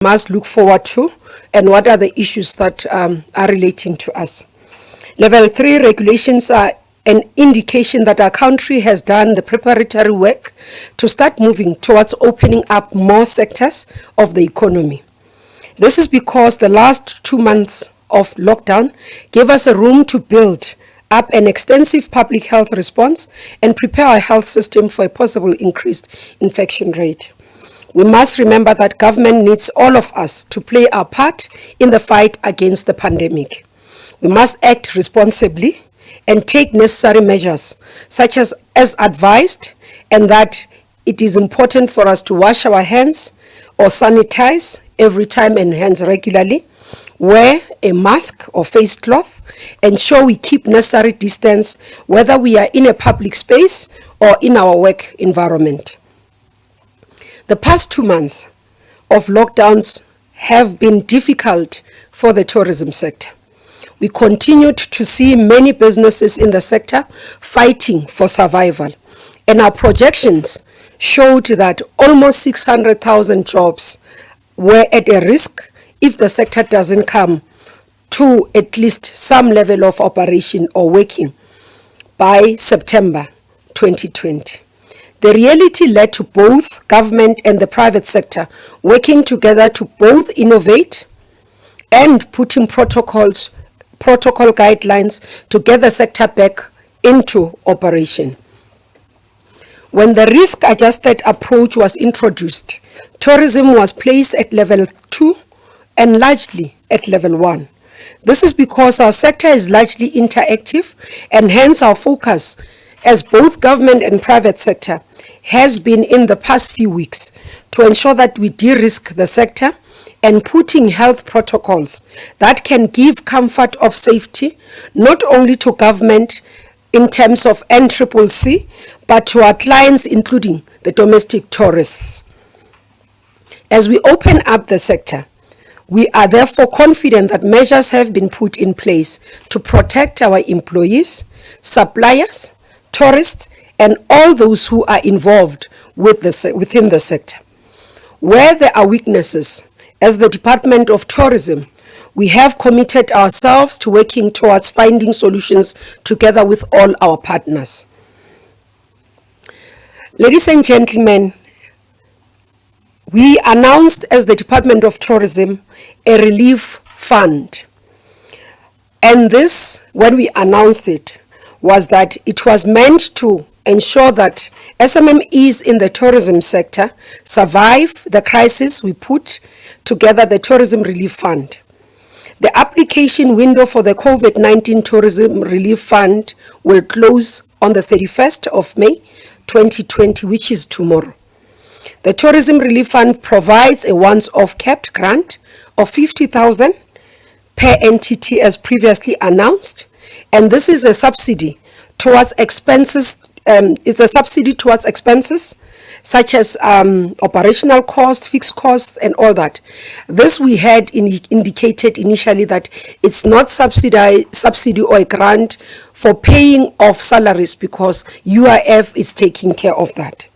must look forward to, and what are the issues that are relating to us. Level 3 regulations are an indication that our country has done the preparatory work to start moving towards opening up more sectors of the economy. This is because the last 2 months of lockdown gave us a room to build up an extensive public health response and prepare our health system for a possible increased infection rate. We must remember that government needs all of us to play our part in the fight against the pandemic. We must act responsibly and take necessary measures, such as advised, and that it is important for us to wash our hands or sanitize every time and hands regularly, wear a mask or face cloth, ensure we keep necessary distance, whether we are in a public space or in our work environment. The past 2 months of lockdowns have been difficult for the tourism sector. We continued to see many businesses in the sector fighting for survival, and our projections showed that almost 600,000 jobs were at a risk if the sector doesn't come to at least some level of operation or working by September 2020. The reality led to both government and the private sector working together to both innovate and putting protocol guidelines to get the sector back into operation. When the risk-adjusted approach was introduced, tourism was placed at level 2 and largely at level 1. This is because our sector is largely interactive, and hence our focus as both government and private sector has been in the past few weeks to ensure that we de-risk the sector and putting health protocols that can give comfort of safety not only to government in terms of NCCC, but to our clients, including the domestic tourists. As we open up the sector, we are therefore confident that measures have been put in place to protect our employees, suppliers, tourists, and all those who are involved within the sector. Where there are weaknesses, as the Department of Tourism, we have committed ourselves to working towards finding solutions together with all our partners. Ladies and gentlemen, we announced as the Department of Tourism a relief fund. And this, when we announced it, was that it was meant to ensure that SMMEs in the tourism sector survive the crisis. We put together the Tourism Relief Fund. The application window for the COVID-19 Tourism Relief Fund will close on the 31st of May 2020, which is tomorrow. The Tourism Relief Fund provides a once-off capped grant of 50,000 per entity as previously announced, and this is a subsidy towards expenses. Such as operational costs, fixed costs, and all that. This we had indicated initially that it's not subsidy or a grant for paying of salaries, because UIF is taking care of that.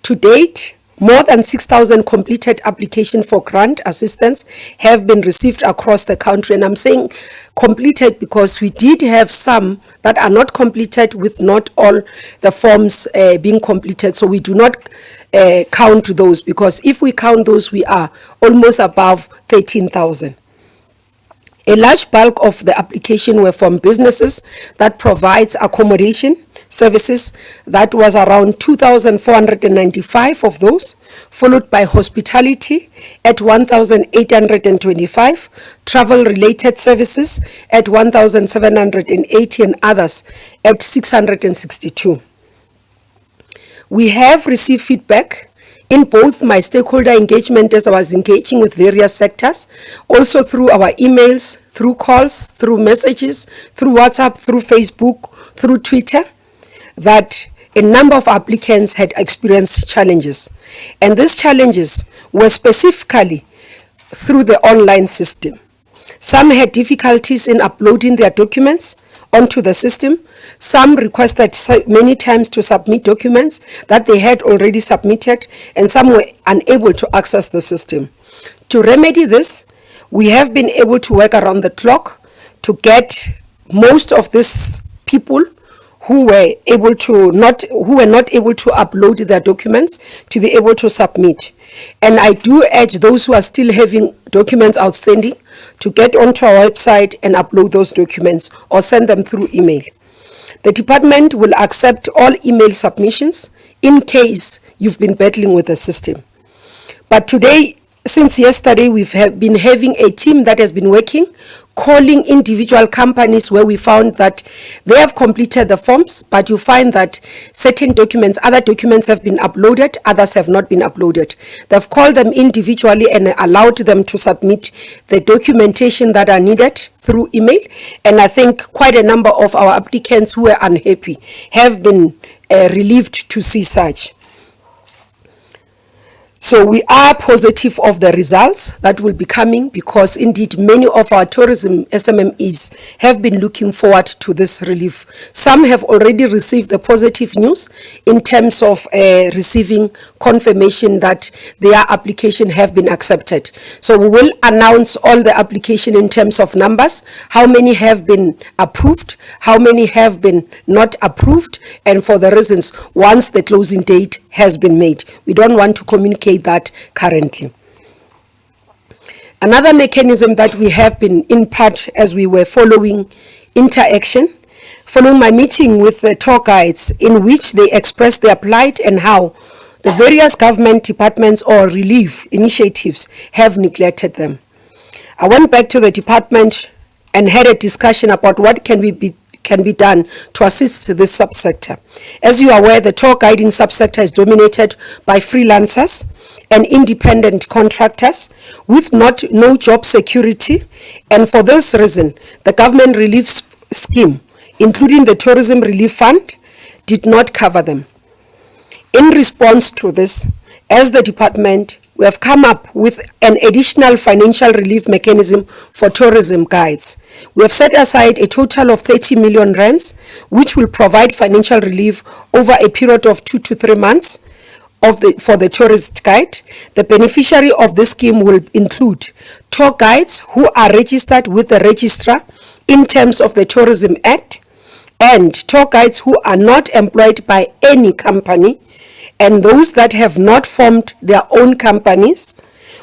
To date, more than 6,000 completed applications for grant assistance have been received across the country. And I'm saying completed because we did have some that are not completed, with not all the forms being completed. So we do not count those, because if we count those, we are almost above 13,000. A large bulk of the application were from businesses that provides accommodation services. That was around 2,495 of those, followed by hospitality at 1,825, travel-related services at 1,780, and others at 662. We have received feedback in both my stakeholder engagement, as I was engaging with various sectors, also through our emails, through calls, through messages, through WhatsApp, through Facebook, through Twitter, that a number of applicants had experienced challenges. And these challenges were specifically through the online system. Some had difficulties in uploading their documents onto the system. Some requested many times to submit documents that they had already submitted, and some were unable to access the system. To remedy this, we have been able to work around the clock to get most of these people who were not able to upload their documents to be able to submit. And I do urge those who are still having documents outstanding to get onto our website and upload those documents or send them through email. The department will accept all email submissions in case you've been battling with the system. But today, since yesterday, we've been having a team that has been working, calling individual companies where we found that they have completed the forms, but you find that certain documents, other documents have been uploaded, others have not been uploaded. They've called them individually and allowed them to submit the documentation that are needed through email. And I think quite a number of our applicants who were unhappy have been relieved to see such. So we are positive of the results that will be coming, because indeed many of our tourism SMMEs have been looking forward to this relief. Some have already received the positive news in terms of receiving confirmation that their application have been accepted. So we will announce all the application in terms of numbers, how many have been approved, how many have been not approved, and for the reasons once the closing date has been made. We don't want to communicate that currently. Another mechanism that we have been in part as we were following interaction, following my meeting with the tour guides, in which they expressed their plight and how the various government departments or relief initiatives have neglected them. I went back to the department and had a discussion about what can be done to assist this subsector. As you are aware, the tour guiding subsector is dominated by freelancers and independent contractors with no job security, and for this reason, the government relief scheme, including the Tourism Relief Fund, did not cover them. In response to this, as the department, we have come up with an additional financial relief mechanism for tourism guides. We have set aside a total of 30 million rands, which will provide financial relief over a period of 2 to 3 months for the tourist guide. The beneficiary of this scheme will include tour guides who are registered with the registrar in terms of the Tourism Act, and tour guides who are not employed by any company, and those that have not formed their own companies,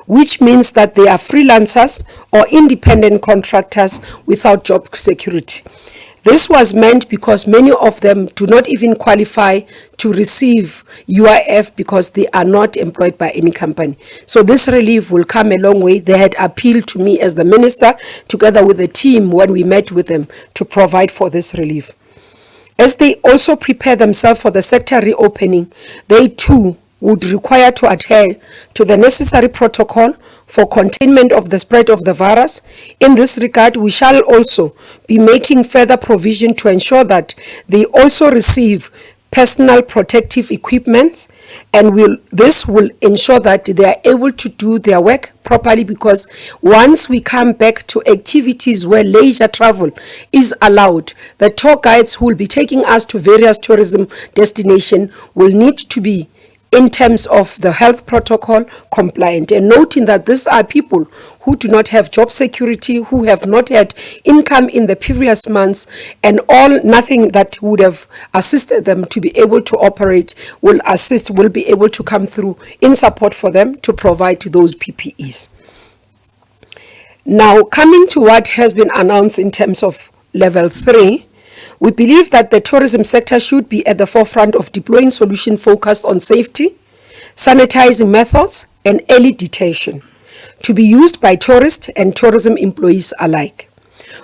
which means that they are freelancers or independent contractors without job security. This was meant because many of them do not even qualify to receive UIF because they are not employed by any company. So this relief will come a long way. They had appealed to me as the minister, together with the team when we met with them, to provide for this relief. As they also prepare themselves for the sector reopening, they too would require to adhere to the necessary protocol for containment of the spread of the virus. In this regard, we shall also be making further provision to ensure that they also receive personal protective equipment, and this will ensure that they are able to do their work properly, because once we come back to activities where leisure travel is allowed, the tour guides who will be taking us to various tourism destinations will need to be, in terms of the health protocol, compliant. And noting that these are people who do not have job security, who have not had income in the previous months, and nothing that would have assisted them to be able to operate will be able to come through in support for them to provide those PPEs. Now, coming to what has been announced in terms of level 3, we believe that the tourism sector should be at the forefront of deploying solutions focused on safety, sanitizing methods, and early detection to be used by tourists and tourism employees alike.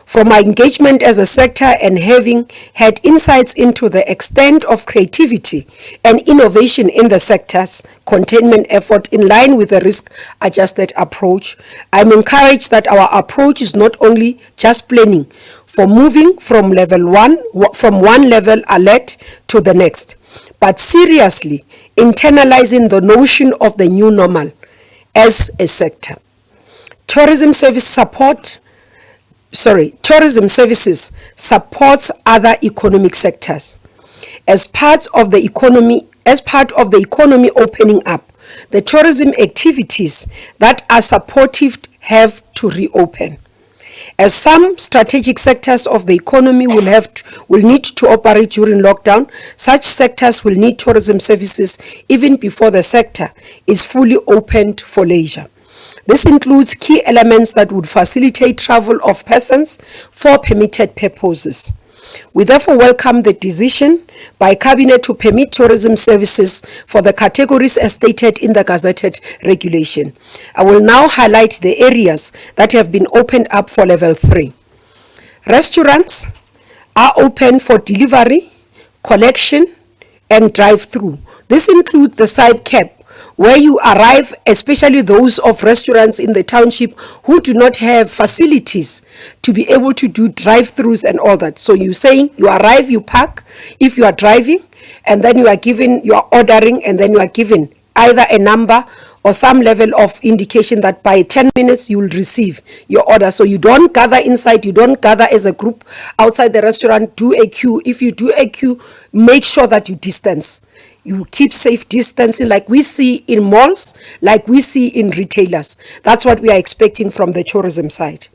From my engagement as a sector and having had insights into the extent of creativity and innovation in the sector's containment effort in line with the risk-adjusted approach, I'm encouraged that our approach is not only just planning for moving from one level alert to the next, but seriously internalizing the notion of the new normal as a sector. Tourism services supports other economic sectors. As part of the economy opening up, the tourism activities that are supportive have to reopen. As some strategic sectors of the economy will need to operate during lockdown, such sectors will need tourism services even before the sector is fully opened for leisure. This includes key elements that would facilitate travel of persons for permitted purposes. We therefore welcome the decision by Cabinet to permit tourism services for the categories as stated in the gazetted regulation. I will now highlight the areas that have been opened up for level 3. Restaurants are open for delivery, collection, and drive-through. This includes the side cab, where you arrive, especially those of restaurants in the township who do not have facilities to be able to do drive-throughs and all that. So you're saying you arrive, you park, if you are driving, and then you are ordering, and then you are given either a number or some level of indication that by 10 minutes you will receive your order. So you don't gather inside, you don't gather as a group outside the restaurant, do a queue. If you do a queue, make sure that you distance. You keep safe distancing like we see in malls, like we see in retailers. That's what we are expecting from the tourism side.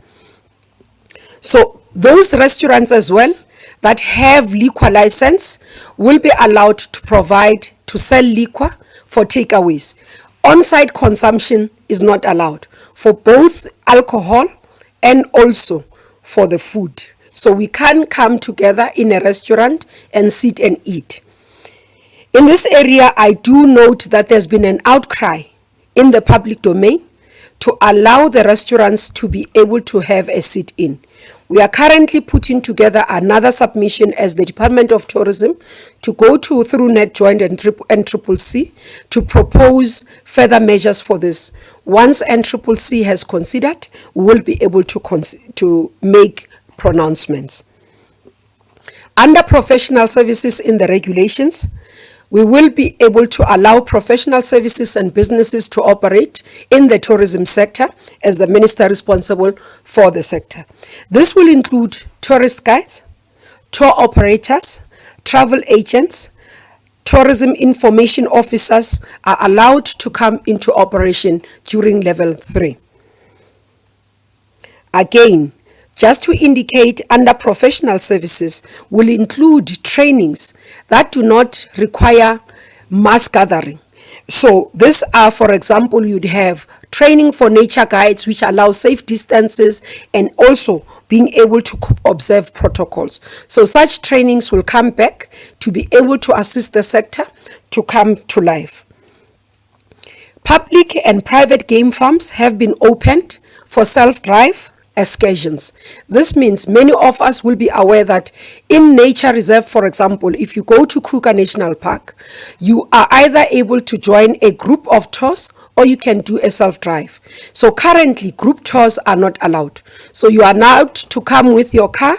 So those restaurants as well that have liquor license will be allowed to sell liquor for takeaways. On-site consumption is not allowed for both alcohol and also for the food. So we can't come together in a restaurant and sit and eat. In this area, I do note that there's been an outcry in the public domain to allow the restaurants to be able to have a sit-in. We are currently putting together another submission as the Department of Tourism to go through NetJoint and NCCC to propose further measures for this. Once NCCC has considered, we will be able to make pronouncements. Under professional services in the regulations, we will be able to allow professional services and businesses to operate in the tourism sector as the minister responsible for the sector. This will include tourist guides, tour operators, travel agents. Tourism information officers are allowed to come into operation during level 3. Again, just to indicate, under professional services will include trainings that do not require mass gathering. So these are, for example, you'd have training for nature guides, which allow safe distances and also being able to observe protocols. So such trainings will come back to be able to assist the sector to come to life. Public and private game farms have been opened for self-drive excursions. This means many of us will be aware that in nature reserve, for example, if you go to Kruger National Park, you are either able to join a group of tours or you can do a self-drive. So currently group tours are not allowed. So you are allowed to come with your car,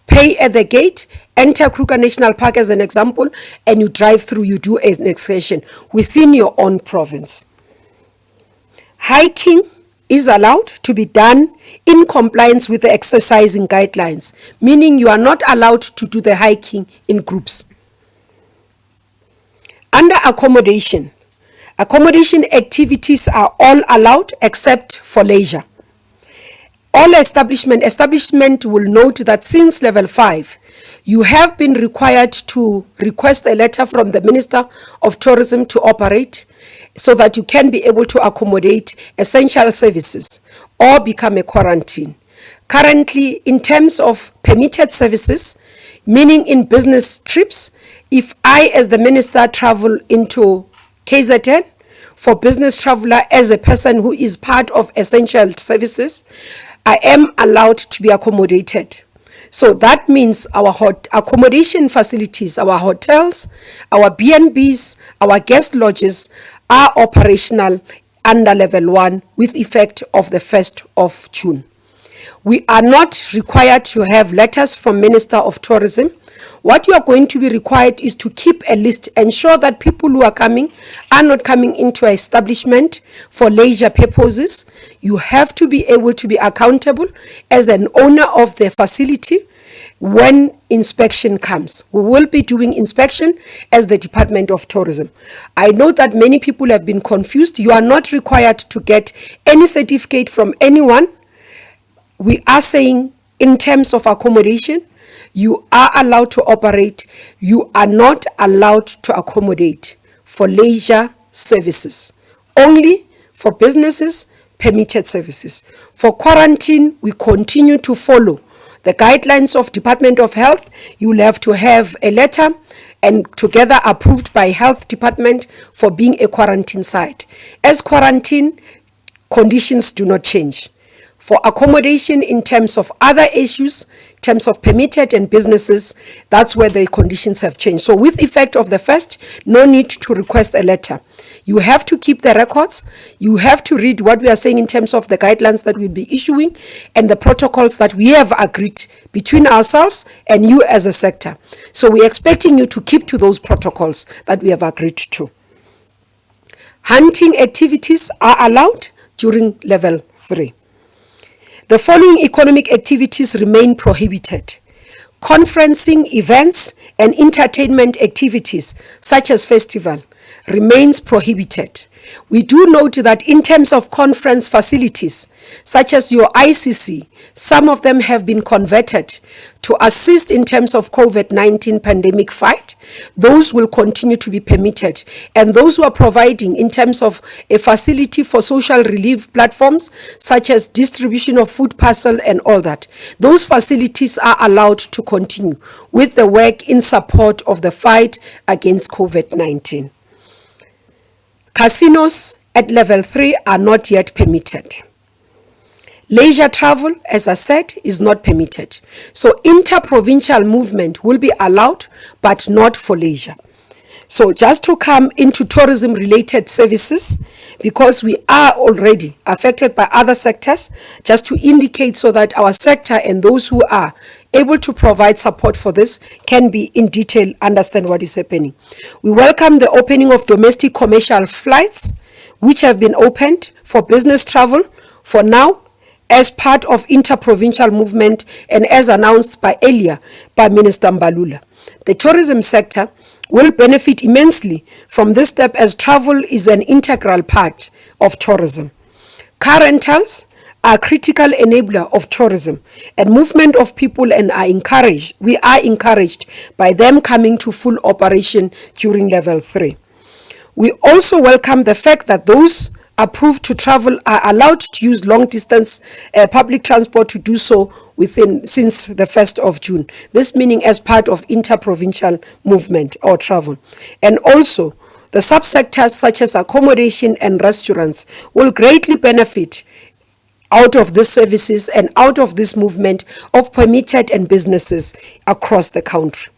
pay at the gate, enter Kruger National Park as an example, and you drive through, you do an excursion within your own province. Hiking is allowed to be done in compliance with the exercising guidelines, meaning you are not allowed to do the hiking in groups. Under accommodation activities are all allowed except for leisure. All establishment will note that since level 5, you have been required to request a letter from the Minister of Tourism to operate so that you can be able to accommodate essential services or become a quarantine. Currently, in terms of permitted services, meaning in business trips, if I as the minister travel into KZN for business traveler as a person who is part of essential services, I am allowed to be accommodated. So that means our accommodation facilities, our hotels, our B&Bs, our guest lodges are operational under level 1 with effect of the 1st of June. We are not required to have letters from Minister of Tourism. What you are going to be required is to keep a list, ensure that people who are coming are not coming into an establishment for leisure purposes. You have to be able to be accountable as an owner of the facility when inspection comes. We will be doing inspection as the Department of Tourism. I know that many people have been confused. You are not required to get any certificate from anyone. We are saying in terms of accommodation, you are allowed to operate. You are not allowed to accommodate for leisure services. Only for businesses, permitted services. For quarantine, we continue to follow the guidelines of Department of Health. You will have to have a letter and together approved by Health Department for being a quarantine site. As quarantine, conditions do not change. For accommodation in terms of other issues, in terms of permitted and businesses, that's where the conditions have changed. So with effect of the first, no need to request a letter. You have to keep the records. You have to read what we are saying in terms of the guidelines that we'll be issuing and the protocols that we have agreed between ourselves and you as a sector. So we're expecting you to keep to those protocols that we have agreed to. Hunting activities are allowed during level 3. The following economic activities remain prohibited. Conferencing, events, and entertainment activities, such as festival, remains prohibited. We do note that in terms of conference facilities, such as your ICC, some of them have been converted to assist in terms of COVID-19 pandemic fight. Those will continue to be permitted. And those who are providing in terms of a facility for social relief platforms, such as distribution of food parcel and all that, those facilities are allowed to continue with the work in support of the fight against COVID-19. Casinos at level 3 are not yet permitted. Leisure travel, as I said, is not permitted. So inter-provincial movement will be allowed, but not for leisure. So just to come into tourism-related services, because we are already affected by other sectors, just to indicate so that our sector and those who are able to provide support for this can be in detail understand what is happening. We welcome the opening of domestic commercial flights, which have been opened for business travel for now as part of inter-provincial movement and as announced by earlier by Minister Mbalula. The tourism sector will benefit immensely from this step as travel is an integral part of tourism. Car rentals are a critical enabler of tourism and movement of people and we are encouraged by them coming to full operation during level 3. We also welcome the fact that those approved to travel are allowed to use long distance public transport to do so since the 1st of June. This meaning as part of inter-provincial movement or travel. And also the subsectors such as accommodation and restaurants will greatly benefit out of these services and out of this movement of permitted and businesses across the country.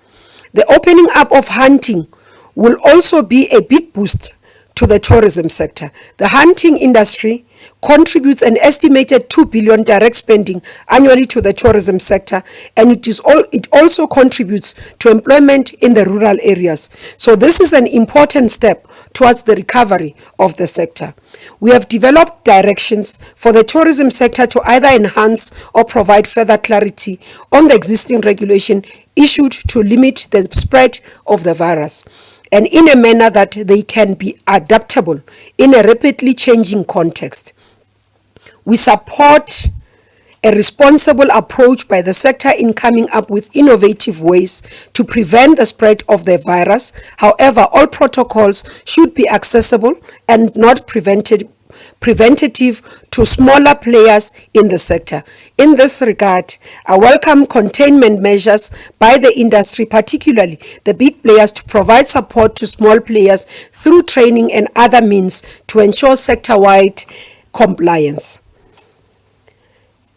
The opening up of hunting will also be a big boost to the tourism sector. The hunting industry contributes an estimated 2 billion direct spending annually to the tourism sector, and it also contributes to employment in the rural areas. So this is an important step towards the recovery of the sector. We have developed directions for the tourism sector to either enhance or provide further clarity on the existing regulation issued to limit the spread of the virus, and in a manner that they can be adaptable in a rapidly changing context. We support a responsible approach by the sector in coming up with innovative ways to prevent the spread of the virus. However, all protocols should be accessible and not preventative to smaller players in the sector. In this regard, I welcome containment measures by the industry, particularly the big players, to provide support to small players through training and other means to ensure sector-wide compliance.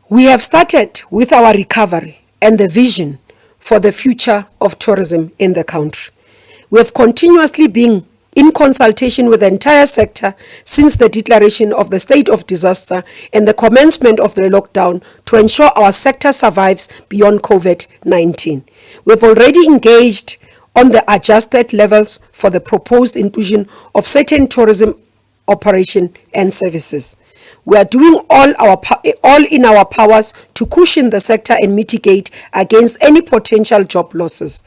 We have started with our recovery and the vision for the future of tourism in the country. We have continuously been in consultation with the entire sector since the declaration of the state of disaster and the commencement of the lockdown to ensure our sector survives beyond COVID-19. We have already engaged on the adjusted levels for the proposed inclusion of certain tourism operation and services. We are doing all in our powers to cushion the sector and mitigate against any potential job losses.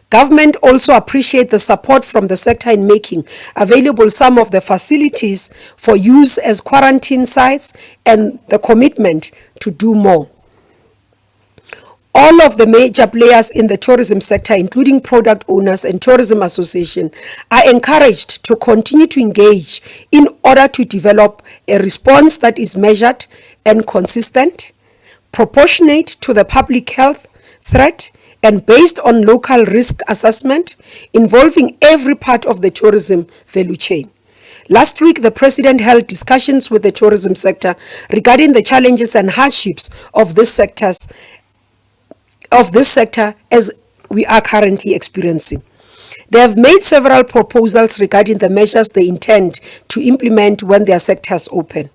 Government also appreciates the support from the sector in making available some of the facilities for use as quarantine sites and the commitment to do more. All of the major players in the tourism sector, including product owners and tourism associations, are encouraged to continue to engage in order to develop a response that is measured and consistent, proportionate to the public health threat, and based on local risk assessment involving every part of the tourism value chain. Last week, the President held discussions with the tourism sector regarding the challenges and hardships of this sector as we are currently experiencing. They have made several proposals regarding the measures they intend to implement when their sectors open.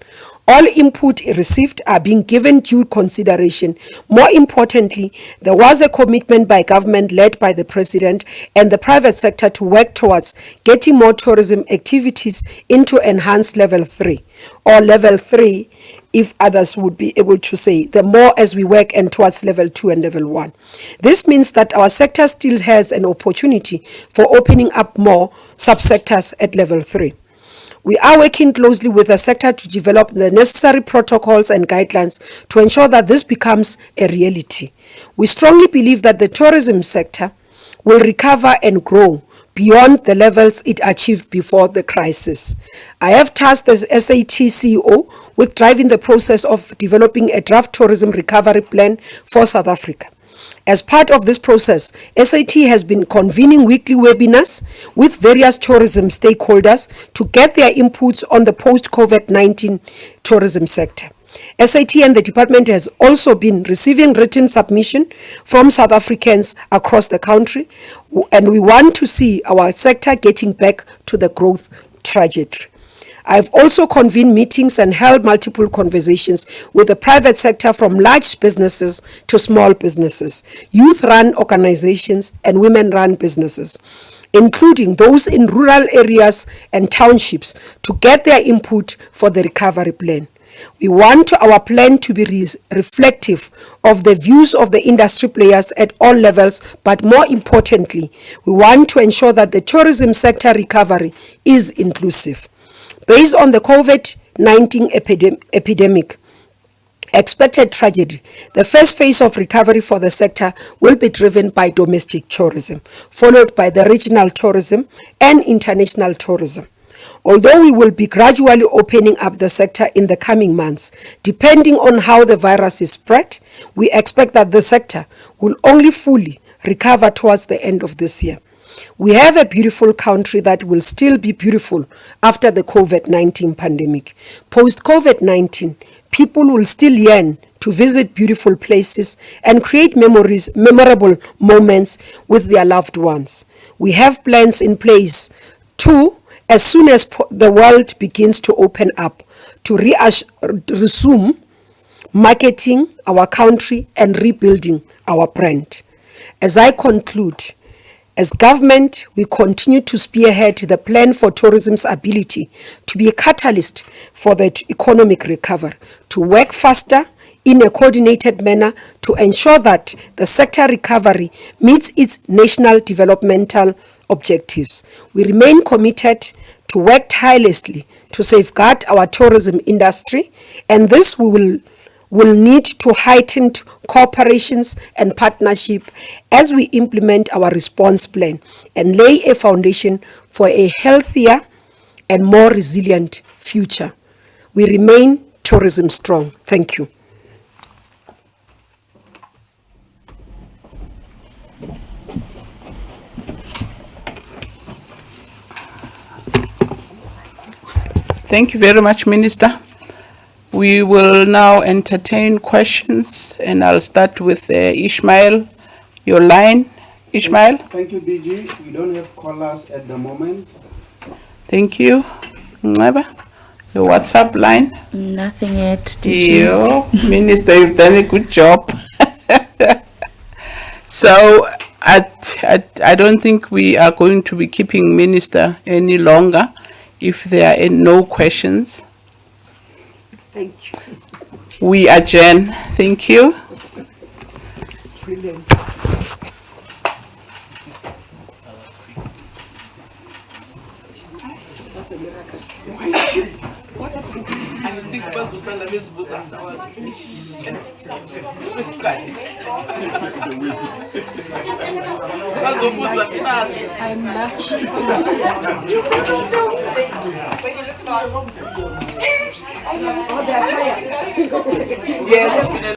All input received are being given due consideration. More importantly, there was a commitment by government led by the President and the private sector to work towards getting more tourism activities into enhanced level 3, or level 3 if others would be able to say, the more as we work and towards level 2 and level 1. This means that our sector still has an opportunity for opening up more subsectors at level 3. We are working closely with the sector to develop the necessary protocols and guidelines to ensure that this becomes a reality. We strongly believe that the tourism sector will recover and grow beyond the levels it achieved before the crisis. I have tasked the SAT CEO with driving the process of developing a draft tourism recovery plan for South Africa. As part of this process, SAT has been convening weekly webinars with various tourism stakeholders to get their inputs on the post-COVID-19 tourism sector. SAT and the department has also been receiving written submission from South Africans across the country, and we want to see our sector getting back to the growth trajectory. I've also convened meetings and held multiple conversations with the private sector, from large businesses to small businesses, youth-run organizations and women-run businesses, including those in rural areas and townships, to get their input for the recovery plan. We want our plan to be reflective of the views of the industry players at all levels, but more importantly, we want to ensure that the tourism sector recovery is inclusive. Based on the COVID-19 epidemic expected tragedy, the first phase of recovery for the sector will be driven by domestic tourism, followed by the regional tourism and international tourism. Although we will be gradually opening up the sector in the coming months, depending on how the virus is spread, we expect that the sector will only fully recover towards the end of this year. We have a beautiful country that will still be beautiful after the COVID-19 pandemic. Post-COVID-19, people will still yearn to visit beautiful places and create memorable moments with their loved ones. We have plans in place to, as soon as the world begins to open up, to resume marketing our country and rebuilding our brand. As I conclude, as government, we continue to spearhead the plan for tourism's ability to be a catalyst for the economic recovery, to work faster in a coordinated manner to ensure that the sector recovery meets its national developmental objectives. We remain committed to work tirelessly to safeguard our tourism industry, and this will need to heightened cooperations and partnership as we implement our response plan and lay a foundation for a healthier and more resilient future. We remain tourism strong. Thank you. Thank you very much, Minister. We will now entertain questions, and I'll start with Ishmael. Your line, Ishmael. Thank you, DG. We don't have callers at the moment. Thank you. Ngaba, your WhatsApp line. Nothing yet, DG. Minister, you've done a good job. So I don't think we are going to be keeping Minister any longer if there are no questions. Thank you. We adjourn. Thank you. Brilliant. That's a miracle. Yes.